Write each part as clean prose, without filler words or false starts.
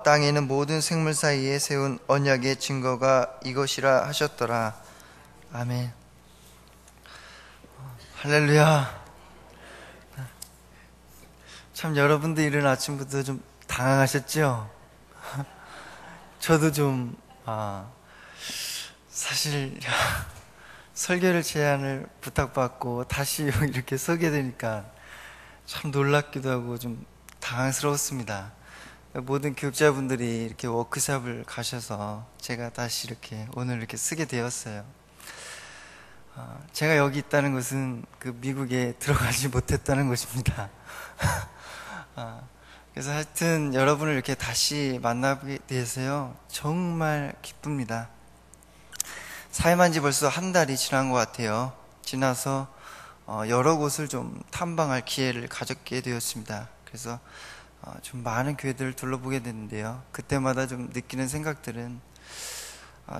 땅에 있는 모든 생물 사이에 세운 언약의 증거가 이것이라 하셨더라. 아멘. 할렐루야. 참 여러분들 이른 아침부터 좀 당황하셨죠? 저도 좀 사실 설교를 제안을 부탁받고 다시 이렇게 서게 되니까 참 놀랍기도 하고 좀 당황스러웠습니다. 모든 교육자분들이 이렇게 워크숍을 가셔서 제가 다시 이렇게 오늘 이렇게 쓰게 되었어요. 제가 여기 있다는 것은 그 미국에 들어가지 못했다는 것입니다. 그래서 하여튼 여러분을 이렇게 다시 만나게 돼서요 정말 기쁩니다. 사임한 지 벌써 한 달이 지난 것 같아요. 지나서 여러 곳을 좀 탐방할 기회를 가졌게 되었습니다. 그래서 좀 많은 교회들을 둘러보게 됐는데요, 그때마다 좀 느끼는 생각들은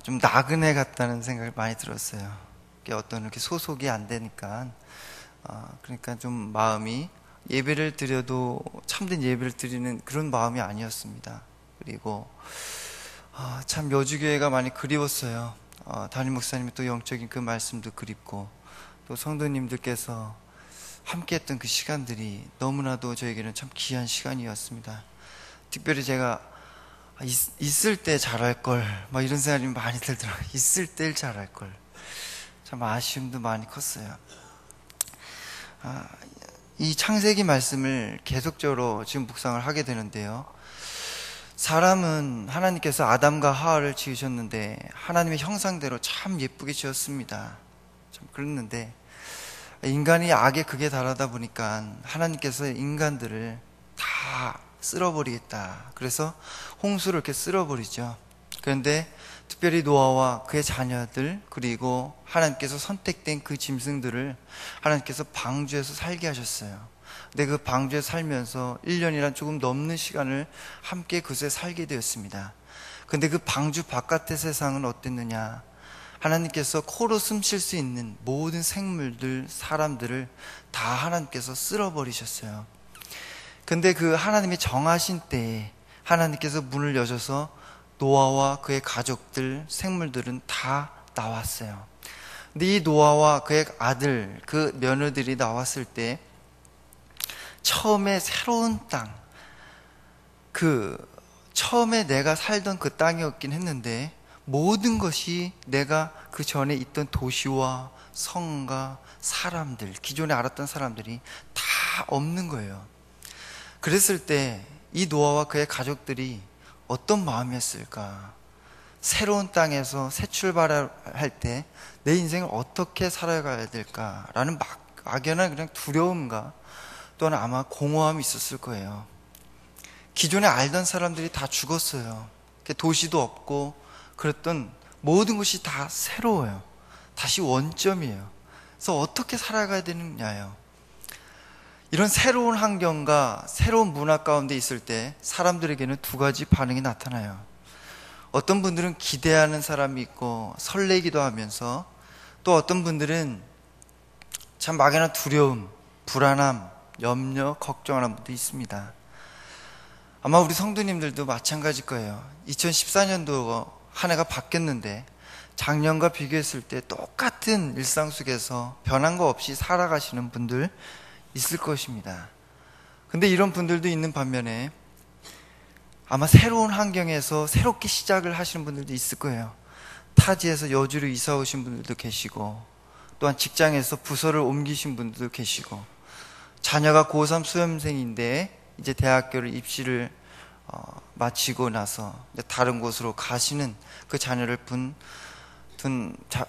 좀 나그네 같다는 생각을 많이 들었어요. 어떤 이렇게 소속이 안 되니까 그러니까 좀 마음이 예배를 드려도 참된 예배를 드리는 그런 마음이 아니었습니다. 그리고 참 여주교회가 많이 그리웠어요. 담임 목사님의 또 영적인 그 말씀도 그립고, 또 성도님들께서 함께했던 그 시간들이 너무나도 저에게는 참 귀한 시간이었습니다. 특별히 제가 있을 때 잘할걸 막 이런 생각이 많이 들더라고요. 있을 때 잘할걸. 참 아쉬움도 많이 컸어요. 이 창세기 말씀을 계속적으로 지금 묵상을 하게 되는데요, 사람은 하나님께서 아담과 하와를 지으셨는데 하나님의 형상대로 참 예쁘게 지었습니다. 참 그랬는데 인간이 악의 극에 달하다 보니까 하나님께서 인간들을 다 쓸어버리겠다, 그래서 홍수를 이렇게 쓸어버리죠. 그런데 특별히 노아와 그의 자녀들, 그리고 하나님께서 선택된 그 짐승들을 하나님께서 방주에서 살게 하셨어요. 근데 그 방주에 살면서 1년이란 조금 넘는 시간을 함께 그곳에 살게 되었습니다. 근데 그 방주 바깥의 세상은 어땠느냐? 하나님께서 코로 숨 쉴 수 있는 모든 생물들, 사람들을 다 하나님께서 쓸어버리셨어요. 근데 그 하나님이 정하신 때에 하나님께서 문을 여셔서 노아와 그의 가족들, 생물들은 다 나왔어요. 근데 이 노아와 그의 아들, 그 며느들이 나왔을 때 처음에 새로운 땅, 처음에 내가 살던 그 땅이었긴 했는데 모든 것이 내가 그 전에 있던 도시와 성과 사람들, 기존에 알았던 사람들이 다 없는 거예요. 그랬을 때 이 노아와 그의 가족들이 어떤 마음이었을까? 새로운 땅에서 새 출발할 때 내 인생을 어떻게 살아가야 될까라는 막연한 그냥 두려움과 또는 아마 공허함이 있었을 거예요. 기존에 알던 사람들이 다 죽었어요. 도시도 없고 그랬던 모든 것이 다 새로워요. 다시 원점이에요. 그래서 어떻게 살아가야 되느냐요. 이런 새로운 환경과 새로운 문화 가운데 있을 때 사람들에게는 두 가지 반응이 나타나요. 어떤 분들은 기대하는 사람이 있고 설레기도 하면서, 또 어떤 분들은 참 막연한 두려움, 불안함, 염려, 걱정하는 분도 있습니다. 아마 우리 성도님들도 마찬가지일 거예요. 2014년도 한 해가 바뀌었는데 작년과 비교했을 때 똑같은 일상 속에서 변한 거 없이 살아가시는 분들 있을 것입니다. 근데 이런 분들도 있는 반면에 아마 새로운 환경에서 새롭게 시작을 하시는 분들도 있을 거예요. 타지에서 여주로 이사 오신 분들도 계시고, 또한 직장에서 부서를 옮기신 분들도 계시고, 자녀가 고3 수험생인데 이제 대학교를 입시를 마치고 나서 다른 곳으로 가시는 그 자녀를 둔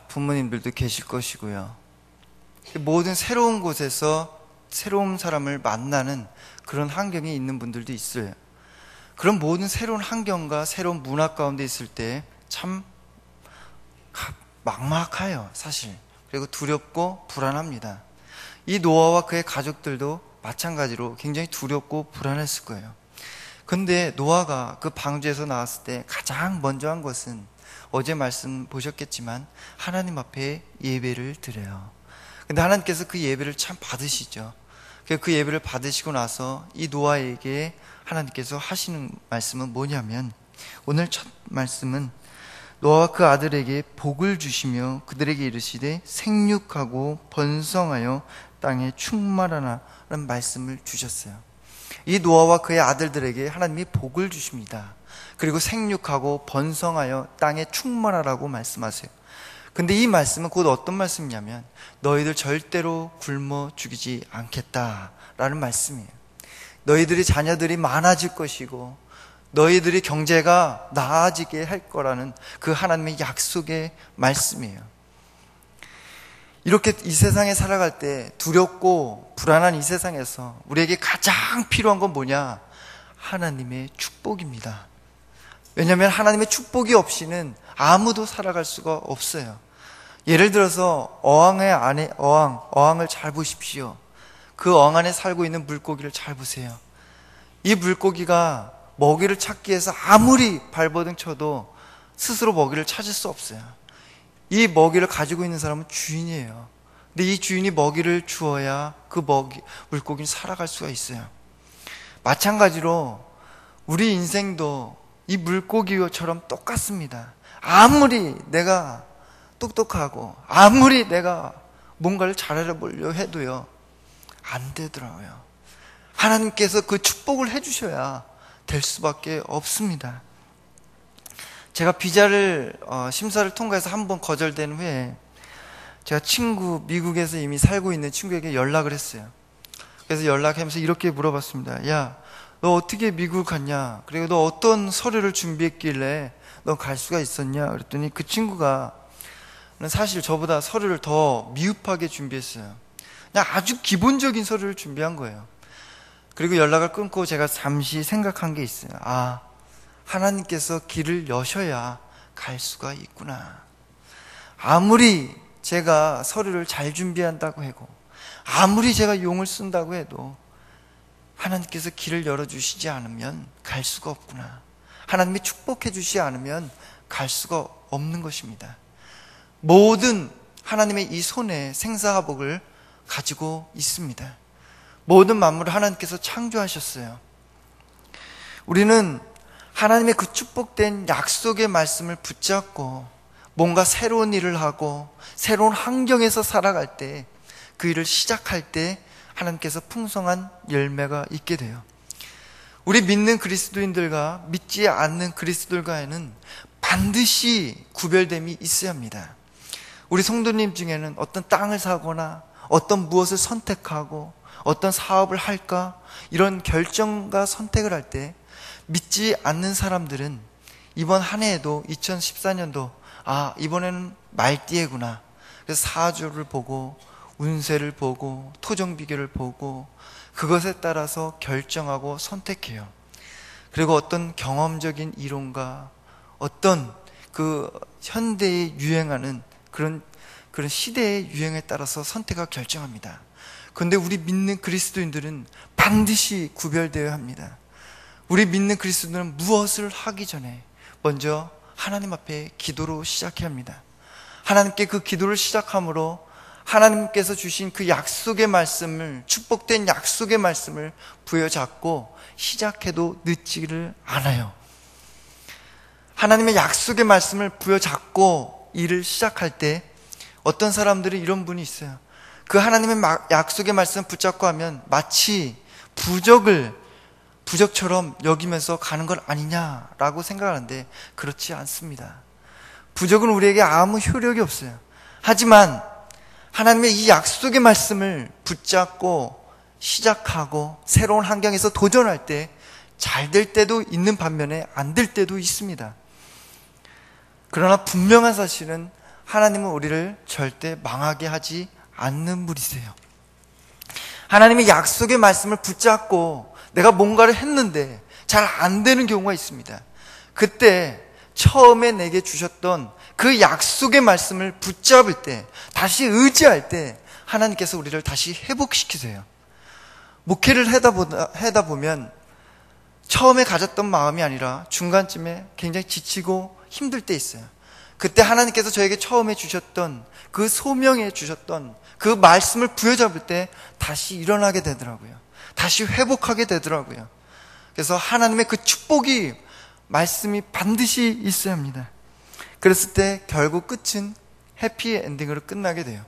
부모님들도 계실 것이고요. 모든 새로운 곳에서 새로운 사람을 만나는 그런 환경에 있는 분들도 있어요. 그런 모든 새로운 환경과 새로운 문화 가운데 있을 때 참 막막해요, 사실. 그리고 두렵고 불안합니다. 이 노아와 그의 가족들도 마찬가지로 굉장히 두렵고 불안했을 거예요. 근데 노아가 그 방주에서 나왔을 때 가장 먼저 한 것은 어제 말씀 보셨겠지만 하나님 앞에 예배를 드려요. 근데 하나님께서 그 예배를 참 받으시죠. 그 예배를 받으시고 나서 이 노아에게 하나님께서 하시는 말씀은 뭐냐면, 오늘 첫 말씀은 노아와 그 아들에게 복을 주시며 그들에게 이르시되 생육하고 번성하여 땅에 충만하라는 말씀을 주셨어요. 이 노아와 그의 아들들에게 하나님이 복을 주십니다. 그리고 생육하고 번성하여 땅에 충만하라고 말씀하세요. 근데 이 말씀은 곧 어떤 말씀이냐면, 너희들 절대로 굶어 죽이지 않겠다라는 말씀이에요. 너희들의 자녀들이 많아질 것이고 너희들의 경제가 나아지게 할 거라는 그 하나님의 약속의 말씀이에요. 이렇게 이 세상에 살아갈 때 두렵고 불안한 이 세상에서 우리에게 가장 필요한 건 뭐냐? 하나님의 축복입니다. 왜냐하면 하나님의 축복이 없이는 아무도 살아갈 수가 없어요. 예를 들어서 어항을 잘 보십시오. 그 어항 안에 살고 있는 물고기를 잘 보세요. 이 물고기가 먹이를 찾기 위해서 아무리 발버둥 쳐도 스스로 먹이를 찾을 수 없어요. 이 먹이를 가지고 있는 사람은 주인이에요. 근데 이 주인이 먹이를 주어야 그 물고기는 살아갈 수가 있어요. 마찬가지로 우리 인생도 이 물고기처럼 똑같습니다. 아무리 내가 똑똑하고 아무리 내가 뭔가를 잘해보려 해도요, 안 되더라고요. 하나님께서 그 축복을 해주셔야 될 수밖에 없습니다. 제가 비자를 심사를 통과해서 한 번 거절된 후에 제가 미국에서 이미 살고 있는 친구에게 연락을 했어요. 그래서 연락하면서 이렇게 물어봤습니다. 야, 너 어떻게 미국 갔냐? 그리고 너 어떤 서류를 준비했길래 너 갈 수가 있었냐? 그랬더니 그 친구가 사실 저보다 서류를 더 미흡하게 준비했어요. 그냥 아주 기본적인 서류를 준비한 거예요. 그리고 연락을 끊고 제가 잠시 생각한 게 있어요. 아, 하나님께서 길을 여셔야 갈 수가 있구나. 아무리 제가 서류를 잘 준비한다고 하고 아무리 제가 용을 쓴다고 해도 하나님께서 길을 열어주시지 않으면 갈 수가 없구나. 하나님이 축복해 주시지 않으면 갈 수가 없는 것입니다. 모든 하나님의 이 손에 생사화복을 가지고 있습니다. 모든 만물을 하나님께서 창조하셨어요. 우리는 하나님의 그 축복된 약속의 말씀을 붙잡고 뭔가 새로운 일을 하고 새로운 환경에서 살아갈 때, 그 일을 시작할 때 하나님께서 풍성한 열매가 있게 돼요. 우리 믿는 그리스도인들과 믿지 않는 그리스도인들과에는 반드시 구별됨이 있어야 합니다. 우리 성도님 중에는 어떤 땅을 사거나 어떤 무엇을 선택하고 어떤 사업을 할까, 이런 결정과 선택을 할 때 믿지 않는 사람들은 이번 한 해에도 2014년도 이번에는 말띠해구나. 그래서 사주를 보고 운세를 보고 토정 비결을 보고 그것에 따라서 결정하고 선택해요. 그리고 어떤 경험적인 이론과 어떤 그 현대에 유행하는 그런 시대의 유행에 따라서 선택하고 결정합니다. 그런데 우리 믿는 그리스도인들은 반드시 구별되어야 합니다. 우리 믿는 그리스도인들은 무엇을 하기 전에 먼저 하나님 앞에 기도로 시작해야 합니다. 하나님께 그 기도를 시작함으로 하나님께서 주신 그 약속의 말씀을, 축복된 약속의 말씀을 부여잡고 시작해도 늦지를 않아요. 하나님의 약속의 말씀을 부여잡고 일을 시작할 때 어떤 사람들이 이런 분이 있어요. 그 하나님의 약속의 말씀을 붙잡고 하면 마치 부적처럼 여기면서 가는 것 아니냐라고 생각하는데 그렇지 않습니다. 부적은 우리에게 아무 효력이 없어요. 하지만 하나님의 이 약속의 말씀을 붙잡고 시작하고 새로운 환경에서 도전할 때 잘 될 때도 있는 반면에 안 될 때도 있습니다. 그러나 분명한 사실은 하나님은 우리를 절대 망하게 하지 않는 분이세요. 하나님의 약속의 말씀을 붙잡고 내가 뭔가를 했는데 잘 안 되는 경우가 있습니다. 그때 처음에 내게 주셨던 그 약속의 말씀을 붙잡을 때, 다시 의지할 때 하나님께서 우리를 다시 회복시키세요. 목회를 하다 보면 처음에 가졌던 마음이 아니라 중간쯤에 굉장히 지치고 힘들 때 있어요. 그때 하나님께서 저에게 처음에 주셨던 그 소명에 주셨던 그 말씀을 부여잡을 때 다시 일어나게 되더라고요. 다시 회복하게 되더라고요. 그래서 하나님의 그 축복이 말씀이 반드시 있어야 합니다. 그랬을 때 결국 끝은 해피 엔딩으로 끝나게 돼요.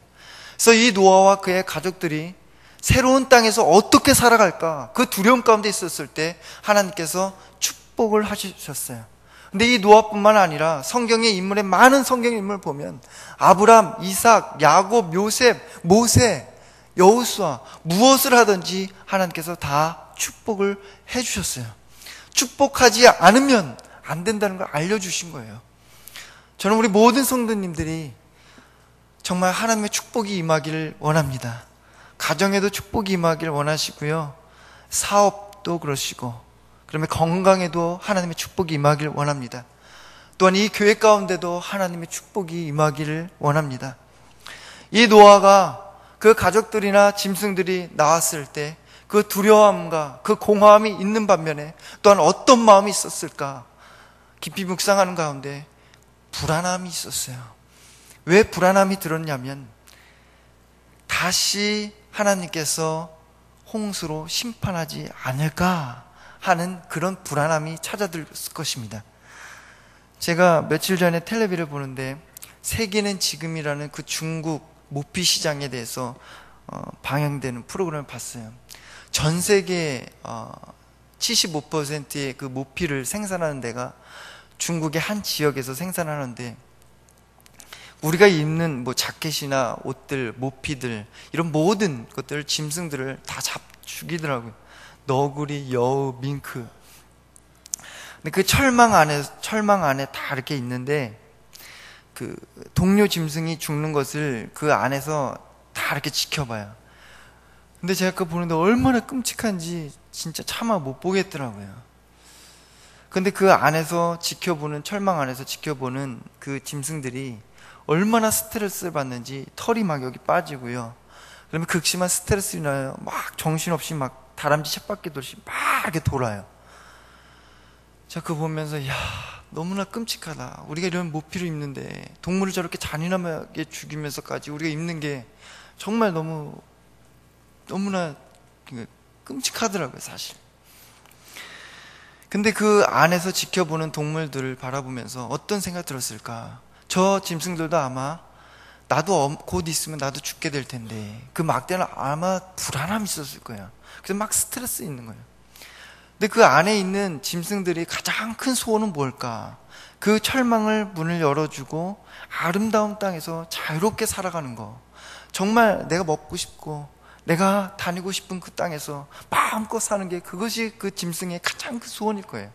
그래서 이 노아와 그의 가족들이 새로운 땅에서 어떻게 살아갈까, 그 두려움 가운데 있었을 때 하나님께서 축복을 하셨어요. 근데 이 노아뿐만 아니라 성경의 인물의 많은 성경의 인물을 보면 아브람, 이삭, 야곱, 요셉, 모세, 여호수아, 무엇을 하든지 하나님께서 다 축복을 해주셨어요. 축복하지 않으면 안 된다는 걸 알려주신 거예요. 저는 우리 모든 성도님들이 정말 하나님의 축복이 임하기를 원합니다. 가정에도 축복이 임하기를 원하시고요, 사업도 그러시고, 그러면 건강에도 하나님의 축복이 임하기를 원합니다. 또한 이 교회 가운데도 하나님의 축복이 임하기를 원합니다. 이 노아가 그 가족들이나 짐승들이 나왔을 때 그 두려움과 그 공허함이 있는 반면에 또한 어떤 마음이 있었을까? 깊이 묵상하는 가운데 불안함이 있었어요. 왜 불안함이 들었냐면 다시 하나님께서 홍수로 심판하지 않을까 하는 그런 불안함이 찾아들었을 것입니다. 제가 며칠 전에 텔레비를 보는데 세계는 지금이라는 그 중국 모피 시장에 대해서 방영되는 프로그램을 봤어요. 전 세계 75%의 그 모피를 생산하는 데가 중국의 한 지역에서 생산하는데, 우리가 입는 뭐 자켓이나 옷들, 모피들, 이런 모든 것들, 짐승들을 다 죽이더라고요. 너구리, 여우, 밍크. 근데 그 철망 안에 다 이렇게 있는데, 그 동료 짐승이 죽는 것을 그 안에서 다 이렇게 지켜봐요. 근데 제가 그거 보는데 얼마나 끔찍한지 진짜 차마 못 보겠더라고요. 근데 그 안에서 지켜보는, 철망 안에서 지켜보는 그 짐승들이 얼마나 스트레스를 받는지 털이 막 여기 빠지고요. 그러면 극심한 스트레스를 인하여 막 정신없이 막 다람쥐 쳇바퀴 돌듯이 막 이렇게 돌아요. 제가 그거 보면서 야, 너무나 끔찍하다. 우리가 이런 모피를 입는데 동물을 저렇게 잔인하게 죽이면서까지 우리가 입는 게 정말 너무나 끔찍하더라고요, 사실. 근데 그 안에서 지켜보는 동물들을 바라보면서 어떤 생각 들었을까? 저 짐승들도 아마 나도 곧 있으면 나도 죽게 될 텐데 그 막대는 아마 불안함이 있었을 거예요. 그래서 막 스트레스 있는 거예요. 근데 그 안에 있는 짐승들이 가장 큰 소원은 뭘까? 그 철망을 문을 열어주고 아름다운 땅에서 자유롭게 살아가는 거. 정말 내가 먹고 싶고 내가 다니고 싶은 그 땅에서 마음껏 사는 게, 그것이 그 짐승의 가장 큰 소원일 거예요.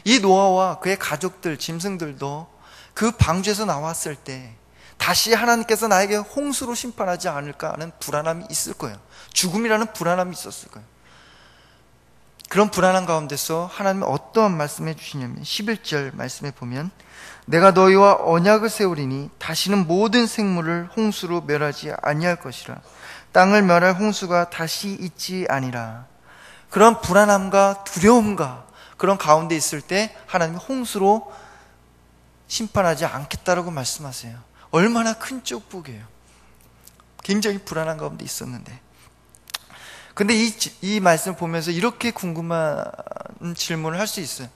이 노아와 그의 가족들, 짐승들도 그 방주에서 나왔을 때 다시 하나님께서 나에게 홍수로 심판하지 않을까 하는 불안함이 있을 거예요. 죽음이라는 불안함이 있었을 거예요. 그런 불안한 가운데서 하나님은 어떠한 말씀해 주시냐면 11절 말씀에 보면, 내가 너희와 언약을 세우리니 다시는 모든 생물을 홍수로 멸하지 아니할 것이라. 땅을 멸할 홍수가 다시 있지 아니라. 그런 불안함과 두려움과 그런 가운데 있을 때 하나님이 홍수로 심판하지 않겠다라고 말씀하세요. 얼마나 큰 축복이에요. 굉장히 불안한 가운데 있었는데. 근데 이 말씀을 보면서 이렇게 궁금한 질문을 할 수 있어요.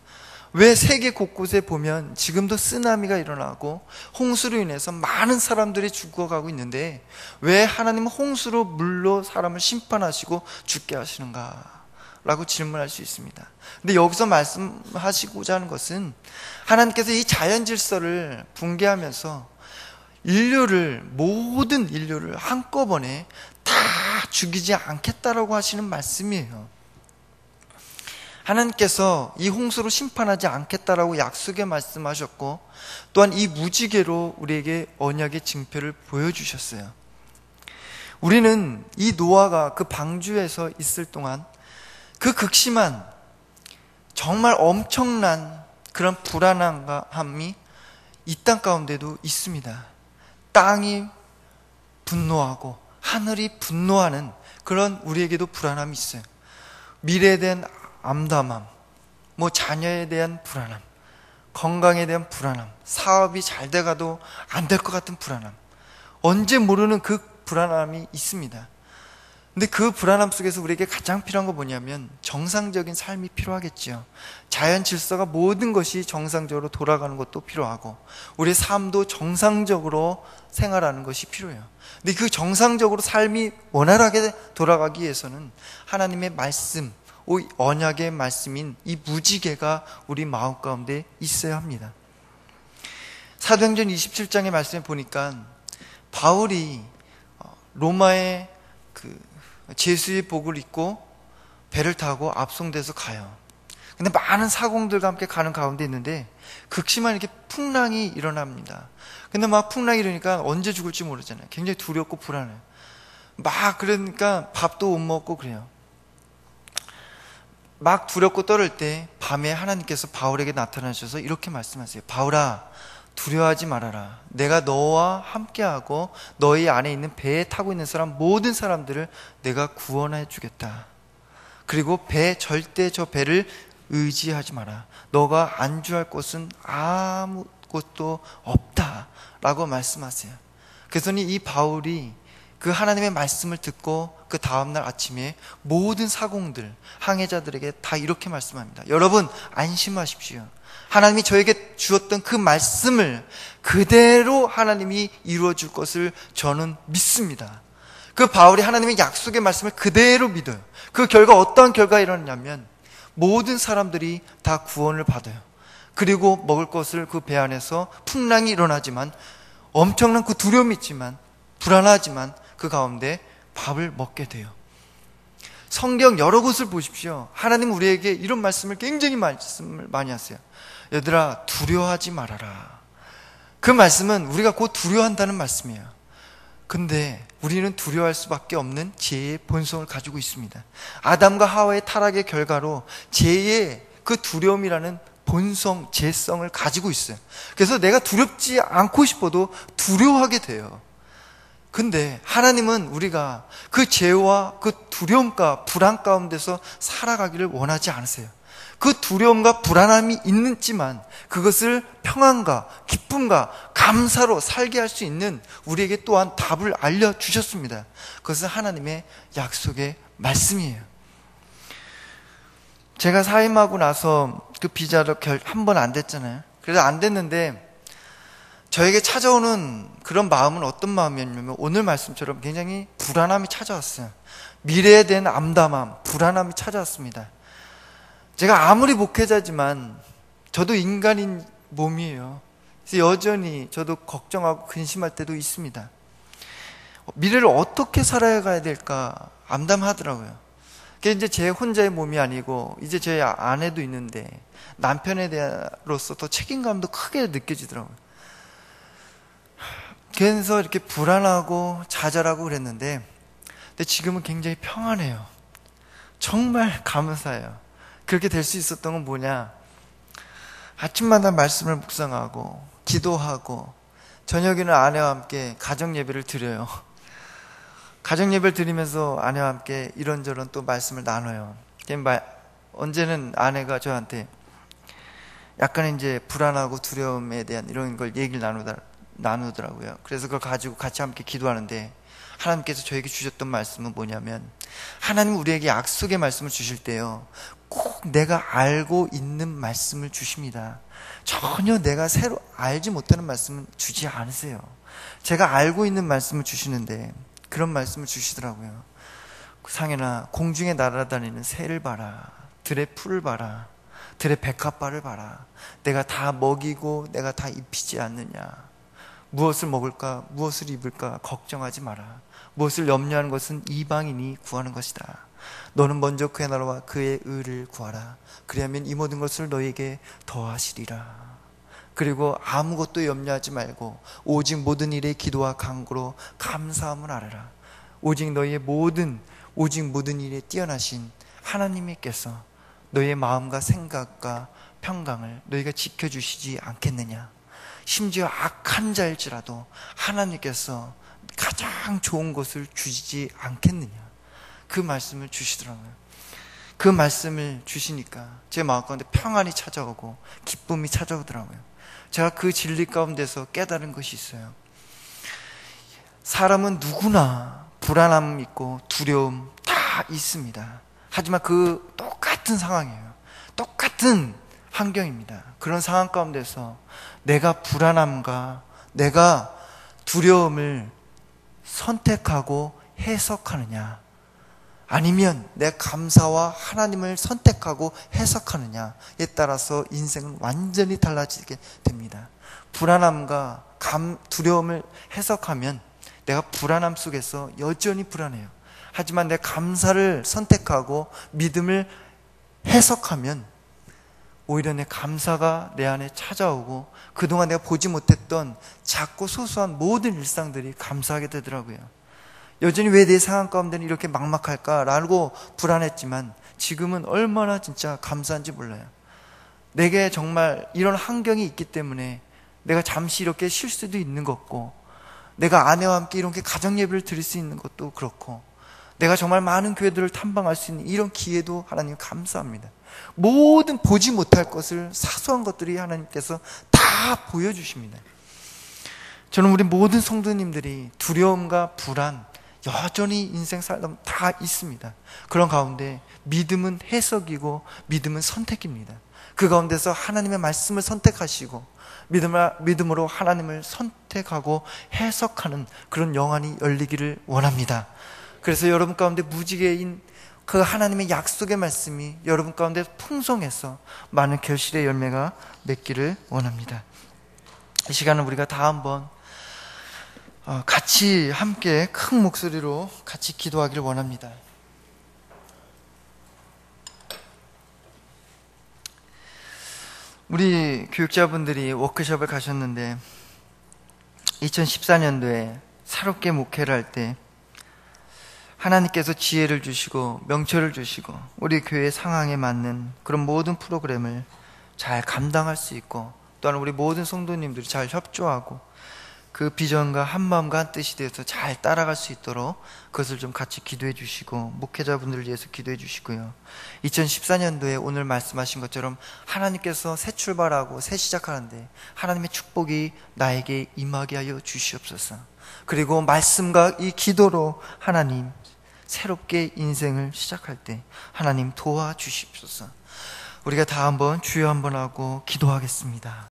왜 세계 곳곳에 보면 지금도 쓰나미가 일어나고 홍수로 인해서 많은 사람들이 죽어가고 있는데 왜 하나님은 홍수로 물로 사람을 심판하시고 죽게 하시는가? 라고 질문할 수 있습니다. 근데 여기서 말씀하시고자 하는 것은 하나님께서 이 자연 질서를 붕괴하면서 모든 인류를 한꺼번에 다 죽이지 않겠다라고 하시는 말씀이에요. 하나님께서 이 홍수로 심판하지 않겠다라고 약속에 말씀하셨고, 또한 이 무지개로 우리에게 언약의 징표를 보여주셨어요. 우리는 이 노아가 그 방주에서 있을 동안 그 극심한, 정말 엄청난 그런 불안함이 이 땅 가운데도 있습니다. 땅이 분노하고 하늘이 분노하는 그런 우리에게도 불안함이 있어요. 미래에 대한 암담함, 자녀에 대한 불안함, 건강에 대한 불안함, 사업이 잘 돼가도 안 될 것 같은 불안함, 언제 모르는 그 불안함이 있습니다. 근데 그 불안함 속에서 우리에게 가장 필요한 거 뭐냐면 정상적인 삶이 필요하겠지요. 자연 질서가 모든 것이 정상적으로 돌아가는 것도 필요하고 우리의 삶도 정상적으로 생활하는 것이 필요해요. 근데 그 정상적으로 삶이 원활하게 돌아가기 위해서는 하나님의 말씀, 언약의 말씀인 이 무지개가 우리 마음 가운데 있어야 합니다. 사도행전 27장의 말씀에 보니까 바울이 로마의 제수의 복을 입고 배를 타고 압송돼서 가요. 근데 많은 사공들과 함께 가는 가운데 있는데 극심한 이렇게 풍랑이 일어납니다. 근데 막 풍랑이 일어나니까 언제 죽을지 모르잖아요. 굉장히 두렵고 불안해요. 막 그러니까 밥도 못 먹고 그래요. 막 두렵고 떨을 때 밤에 하나님께서 바울에게 나타나셔서 이렇게 말씀하세요. 바울아, 두려워하지 말아라. 내가 너와 함께하고 너희 안에 있는 배에 타고 있는 사람 모든 사람들을 내가 구원해 주겠다. 그리고 절대 저 배를 의지하지 마라. 너가 안주할 곳은 아무것도 없다 라고 말씀하세요. 그래서 이 바울이 그 하나님의 말씀을 듣고 그 다음날 아침에 모든 사공들, 항해자들에게 다 이렇게 말씀합니다. 여러분 안심하십시오. 하나님이 저에게 주었던 그 말씀을 그대로 하나님이 이루어 줄 것을 저는 믿습니다. 그 바울이 하나님의 약속의 말씀을 그대로 믿어요. 그 결과 어떠한 결과가 일어나냐면 모든 사람들이 다 구원을 받아요. 그리고 먹을 것을 그 배 안에서 풍랑이 일어나지만 엄청난 그 두려움이 있지만 불안하지만 그 가운데 밥을 먹게 돼요. 성경 여러 곳을 보십시오. 하나님 우리에게 이런 말씀을 굉장히 많이 하세요. 얘들아 두려워하지 말아라. 그 말씀은 우리가 곧 두려워한다는 말씀이에요. 근데 우리는 두려워할 수밖에 없는 죄의 본성을 가지고 있습니다. 아담과 하와의 타락의 결과로 죄의 그 두려움이라는 본성, 죄성을 가지고 있어요. 그래서 내가 두렵지 않고 싶어도 두려워하게 돼요. 근데 하나님은 우리가 그 죄와 그 두려움과 불안 가운데서 살아가기를 원하지 않으세요. 그 두려움과 불안함이 있지만 그것을 평안과 기쁨과 감사로 살게 할 수 있는 우리에게 또한 답을 알려주셨습니다. 그것은 하나님의 약속의 말씀이에요. 제가 사임하고 나서 그 비자로 한 번 안 됐잖아요. 그래서 안 됐는데 저에게 찾아오는 그런 마음은 어떤 마음이었냐면 오늘 말씀처럼 굉장히 불안함이 찾아왔어요. 미래에 대한 암담함, 불안함이 찾아왔습니다. 제가 아무리 목회자지만 저도 인간인 몸이에요. 그래서 여전히 저도 걱정하고 근심할 때도 있습니다. 미래를 어떻게 살아가야 될까 암담하더라고요. 그게 이제 제 혼자의 몸이 아니고 이제 제 아내도 있는데 남편에 대해로서 더 책임감도 크게 느껴지더라고요. 그래서 이렇게 불안하고 좌절하고 그랬는데 근데 지금은 굉장히 평안해요. 정말 감사해요. 그렇게 될 수 있었던 건 뭐냐? 아침마다 말씀을 묵상하고 기도하고 저녁에는 아내와 함께 가정 예배를 드려요. 가정 예배를 드리면서 아내와 함께 이런저런 또 말씀을 나눠요. 언제는 아내가 저한테 약간 이제 불안하고 두려움에 대한 이런 걸 얘기를 나누더라고요. 그래서 그걸 가지고 같이 함께 기도하는데 하나님께서 저에게 주셨던 말씀은 뭐냐면 하나님 우리에게 약속의 말씀을 주실 때요 꼭 내가 알고 있는 말씀을 주십니다. 전혀 내가 새로 알지 못하는 말씀은 주지 않으세요. 제가 알고 있는 말씀을 주시는데 그런 말씀을 주시더라고요. 상현아, 공중에 날아다니는 새를 봐라. 들의 풀을 봐라. 들의 백합화를 봐라. 내가 다 먹이고 내가 다 입히지 않느냐. 무엇을 먹을까 무엇을 입을까 걱정하지 마라. 무엇을 염려하는 것은 이방인이 구하는 것이다. 너는 먼저 그의 나라와 그의 의를 구하라. 그리하면 이 모든 것을 너에게 더하시리라. 그리고 아무것도 염려하지 말고 오직 모든 일에 기도와 간구로 감사함을 알아라. 오직 모든 일에 뛰어나신 하나님께서 너의 마음과 생각과 평강을 너희가 지켜주시지 않겠느냐. 심지어 악한 자일지라도 하나님께서 가장 좋은 것을 주시지 않겠느냐. 그 말씀을 주시더라고요. 그 말씀을 주시니까 제 마음 가운데 평안이 찾아오고 기쁨이 찾아오더라고요. 제가 그 진리 가운데서 깨달은 것이 있어요. 사람은 누구나 불안함 있고 두려움 다 있습니다. 하지만 그 똑같은 상황이에요. 똑같은 환경입니다. 그런 상황 가운데서 내가 불안함과 내가 두려움을 선택하고 해석하느냐, 아니면 내 감사와 하나님을 선택하고 해석하느냐에 따라서 인생은 완전히 달라지게 됩니다. 불안함과 두려움을 해석하면 내가 불안함 속에서 여전히 불안해요. 하지만 내 감사를 선택하고 믿음을 해석하면 오히려 내 감사가 내 안에 찾아오고 그동안 내가 보지 못했던 작고 소소한 모든 일상들이 감사하게 되더라고요. 여전히 왜 내 상황 가운데는 이렇게 막막할까라고 불안했지만 지금은 얼마나 진짜 감사한지 몰라요. 내게 정말 이런 환경이 있기 때문에 내가 잠시 이렇게 쉴 수도 있는 것고, 내가 아내와 함께 이렇게 가정 예배를 드릴 수 있는 것도 그렇고, 내가 정말 많은 교회들을 탐방할 수 있는 이런 기회도 하나님 감사합니다. 모든 보지 못할 것을, 사소한 것들이 하나님께서 다 보여주십니다. 저는 우리 모든 성도님들이 두려움과 불안 여전히 인생 살다 다 있습니다. 그런 가운데 믿음은 해석이고 믿음은 선택입니다. 그 가운데서 하나님의 말씀을 선택하시고 믿음으로 하나님을 선택하고 해석하는 그런 영안이 열리기를 원합니다. 그래서 여러분 가운데 무지개인 그 하나님의 약속의 말씀이 여러분 가운데 풍성해서 많은 결실의 열매가 맺기를 원합니다. 이 시간은 우리가 다 한번 같이 함께 큰 목소리로 같이 기도하기를 원합니다. 우리 교육자분들이 워크숍을 가셨는데 2014년도에 새롭게 목회를 할 때 하나님께서 지혜를 주시고 명철을 주시고 우리 교회 상황에 맞는 그런 모든 프로그램을 잘 감당할 수 있고, 또한 우리 모든 성도님들이 잘 협조하고 그 비전과 한마음과 한뜻이 되어서 잘 따라갈 수 있도록 그것을 좀 같이 기도해 주시고, 목회자분들을 위해서 기도해 주시고요. 2014년도에 오늘 말씀하신 것처럼 하나님께서 새 출발하고 새 시작하는데 하나님의 축복이 나에게 임하게 하여 주시옵소서. 그리고 말씀과 이 기도로 하나님 새롭게 인생을 시작할 때 하나님 도와주십소서. 우리가 다 한번 주여 한번 하고 기도하겠습니다.